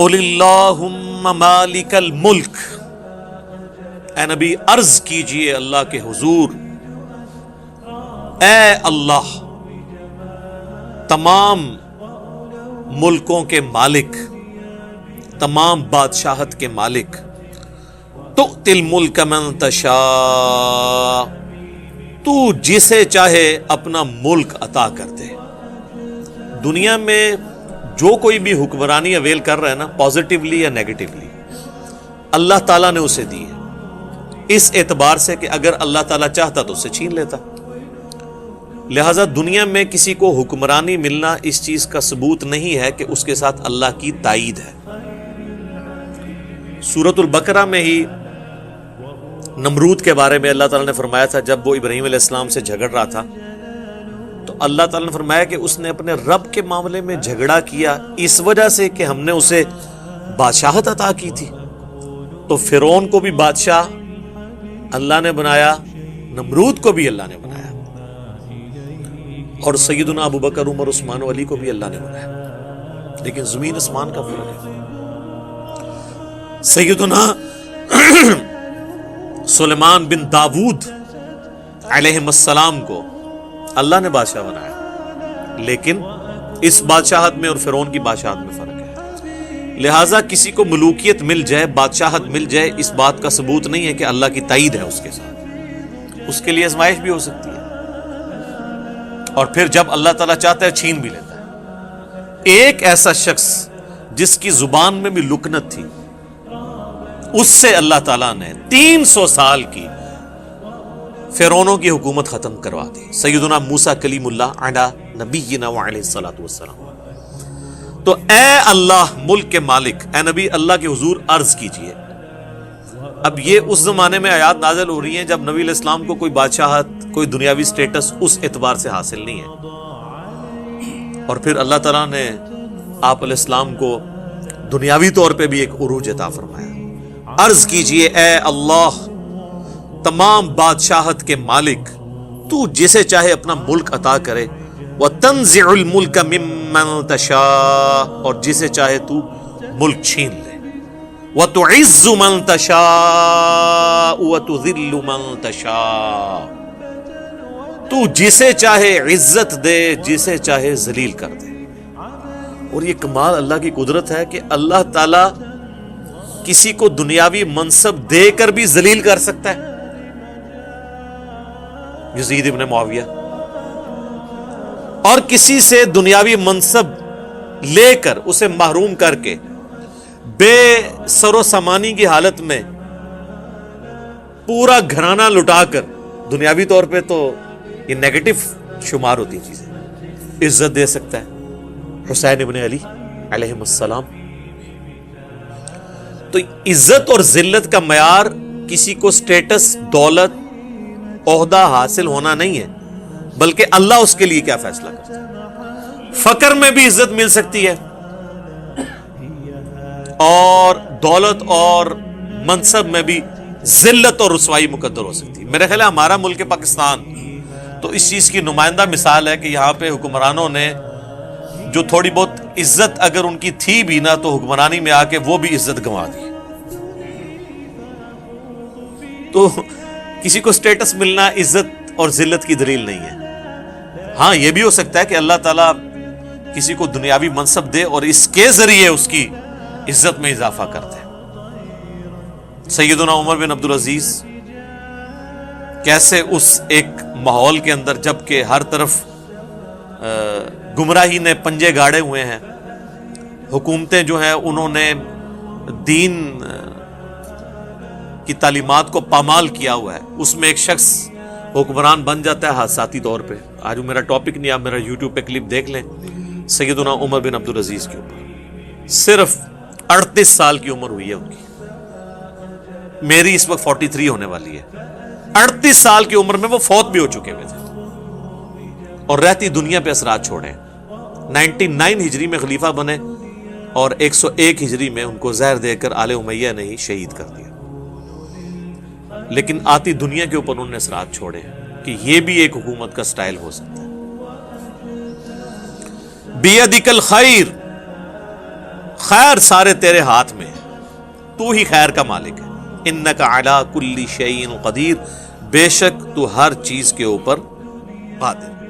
قل اللہم مالک الملک، اے نبی عرض کیجئے اللہ کے حضور، اے اللہ تمام ملکوں کے مالک، تمام بادشاہت کے مالک، تؤتی الملک من تشاء، تو جسے چاہے اپنا ملک عطا کر دے۔ دنیا میں جو کوئی بھی حکمرانی اویل کر رہا ہے نا، پازیٹیولی یا نیگیٹیولی، اللہ تعالیٰ نے اسے دی ہے، اس اعتبار سے کہ اگر اللہ تعالیٰ چاہتا تو اسے چھین لیتا۔ لہٰذا دنیا میں کسی کو حکمرانی ملنا اس چیز کا ثبوت نہیں ہے کہ اس کے ساتھ اللہ کی تائید ہے۔ سورۃ البقرہ میں ہی نمرود کے بارے میں اللہ تعالیٰ نے فرمایا تھا، جب وہ ابراہیم علیہ السلام سے جھگڑ رہا تھا تو اللہ تعالیٰ نے فرمایا کہ اس نے اپنے رب کے معاملے میں جھگڑا کیا اس وجہ سے کہ ہم نے اسے بادشاہت عطا کی تھی۔ تو فرعون کو بھی بادشاہ اللہ نے بنایا، نمرود کو بھی اللہ نے بنایا، اور سیدنا ابو بکر، عمر، عثمان و علی کو بھی اللہ نے بنایا، لیکن زمین آسمان کا فرق ہے۔ سیدنا سلیمان بن داود علیہ السلام کو اللہ نے بادشاہ بنایا، لیکن اس بادشاہت میں اور فرعون کی بادشاہت میں فرق ہے۔ لہٰذا کسی کو ملوکیت مل جائے، بادشاہت مل جائے، اس بات کا ثبوت نہیں ہے کہ اللہ کی تائید ہے اس کے ساتھ، اس کے لیے آزمائش بھی ہو سکتی ہے، اور پھر جب اللہ تعالیٰ چاہتا ہے چھین بھی لیتا ہے۔ ایک ایسا شخص جس کی زبان میں بھی لکنت تھی، اس سے اللہ تعالیٰ نے 300 سال کی فرعونوں کی حکومت ختم کروا دی۔ سیدنا موسیٰ کلیم اللہ علی نبینا وعلیہ الصلوۃ والسلام۔ تو اے اللہ ملک کے مالک، اے نبی اللہ کے حضور عرض کیجئے۔ اب یہ اس زمانے میں آیات نازل ہو رہی ہیں جب نبی علیہ السلام کو کوئی بادشاہت، کوئی دنیاوی سٹیٹس اس اعتبار سے حاصل نہیں ہے، اور پھر اللہ تعالیٰ نے آپ علیہ السلام کو دنیاوی طور پہ بھی ایک عروج عطا فرمایا۔ عرض کیجئے اے اللہ تمام بادشاہت کے مالک، تو جسے چاہے اپنا ملک عطا کرے، وَتَنزِعُ الْمُلْكَ مِمَّن تَشَاءُ، اور جسے چاہے تو ملک چھین لے، وَتُعِزُّ مَن تَشَاءُ وَتُذِلُّ مَن تَشَاءُ، تو جسے چاہے عزت دے، جسے چاہے ذلیل کر دے۔ اور یہ کمال اللہ کی قدرت ہے کہ اللہ تعالی کسی کو دنیاوی منصب دے کر بھی ذلیل کر سکتا ہے۔ یزید ابن معاویہ، اور کسی سے دنیاوی منصب لے کر اسے محروم کر کے بے سر و سامانی کی حالت میں پورا گھرانہ لٹا کر، دنیاوی طور پہ تو یہ نیگیٹو شمار ہوتی چیزیں، عزت دے سکتا ہے حسین ابن علی علیہ السلام۔ تو عزت اور ذلت کا معیار کسی کو سٹیٹس، دولت، عہدہ حاصل ہونا نہیں ہے، بلکہ اللہ اس کے لیے کیا فیصلہ کرتا ہے۔ فقر میں بھی عزت مل سکتی ہے، اور دولت اور منصب میں بھی ذلت اور رسوائی مقدر ہو سکتی ہے۔ میرا خیال ہے ہمارا ملک پاکستان تو اس چیز کی نمائندہ مثال ہے کہ یہاں پہ حکمرانوں نے جو تھوڑی بہت عزت اگر ان کی تھی بھی نہ، تو حکمرانی میں آ کے وہ بھی عزت گنوا دی۔ تو کسی کو سٹیٹس ملنا عزت اور ذلت کی دلیل نہیں ہے۔ ہاں یہ بھی ہو سکتا ہے کہ اللہ تعالیٰ کسی کو دنیاوی منصب دے اور اس کے ذریعے اس کی عزت میں اضافہ کر دے۔ سیدنا عمر بن عبدالعزیز کیسے اس ایک ماحول کے اندر، جب کہ ہر طرف گمراہی نے پنجے گاڑے ہوئے ہیں، حکومتیں جو ہیں انہوں نے دین کی تعلیمات کو پامال کیا ہوا ہے، اس میں ایک شخص حکمران بن جاتا ہے حادثاتی طور پہ۔ آج میرا ٹاپک نہیں، آپ میرا یوٹیوب پہ کلپ دیکھ لیں سیدنا عمر بن عبدالعزیز کے اوپر۔ صرف 38 سال کی عمر ہوئی ہے ان کی، میری اس وقت 43 ہونے والی ہے۔ 38 سال کی عمر میں وہ فوت بھی ہو چکے ہوئے تھے اور رہتی دنیا پہ اثرات چھوڑے۔ 99 ہجری میں خلیفہ بنے اور 101 ہجری میں ان کو زہر دے کر آل امیہ نے ہی شہید کر دیا، لیکن آتی دنیا کے اوپر انہوں نے اثرات چھوڑے کہ یہ بھی ایک حکومت کا سٹائل ہو سکتا ہے۔ بیدک الخیر، خیر سارے تیرے ہاتھ میں ہے، تو ہی خیر کا مالک ہے۔ انک علی کل شیء قدیر، بے شک تو ہر چیز کے اوپر قادر۔